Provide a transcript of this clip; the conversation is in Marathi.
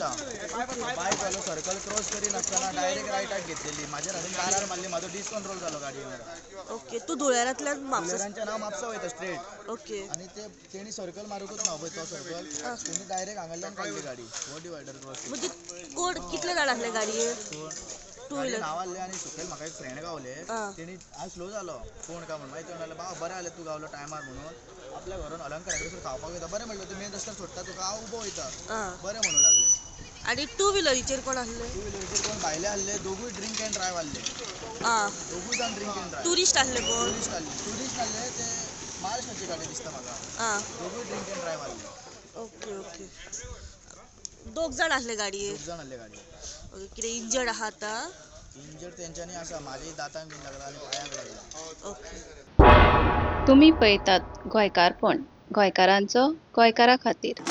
आसा बायक वालो सर्कल क्रॉस करी नासतना डायरेक्ट रायटाक घेतलेली माझ्या हातीन कारार मारली माझो डिसकंट्रोल जालो गाडयेवर ओके तू धुळेरांतल्यान म्हापसा कुलेरांच्या नाव म्हापसा वयता स्ट्रेट ओके आणि तेणी सर्कल मारूकच ना पळय तो सर्कल तेणी डायरेक्ट हांगाल्यान काडली गाडी हो डिवायडर क्रॉस म्हणजे कोण कितले जाण आसले गाडयेर टू व्हिलर हांव आसले आनी सकयल म्हाका एक फ्रेंड गावले तेणी हांव स्लो जालो कोण काय म्हणून मागीर ते बाबा बरें जालें तूं गावलो टायमार म्हणून आपल्या घरून अलंकारा कडेन खावपाक वयता बरें म्हणलें तुमी रस्त्यार सोडटा तुका हांव उबो वयता बरें म्हणूं लागले आणि टू व्हिलरीचेर कोण आसले टू व्हिलरीचेर कोण भायले आसले दोगूय ड्रिंक एंड ड्रायव्ह आसले दोगूय जाण ड्रिंक एंड ड्रायव्ह टुरिस्ट आसले कोण टुरिस्ट आसले ते महाराष्ट्राची गाडी दिसता म्हाका दोगूय ड्रिंक एंड ड्रायव्ह आसले ओके ओके दोग जाण आसले गाडयेर दोग जाण आसले गाडयेर ओके कितें इंजर्ड आहा आतां इंजर्ड तेंच्यांनी आसा म्हाज्याय दातांक बीन लागला आनी पांयांक लागला ओके तुम्ही पळयतात गोंयकारपण गोंयकारांचो गोंयकारा खातीर.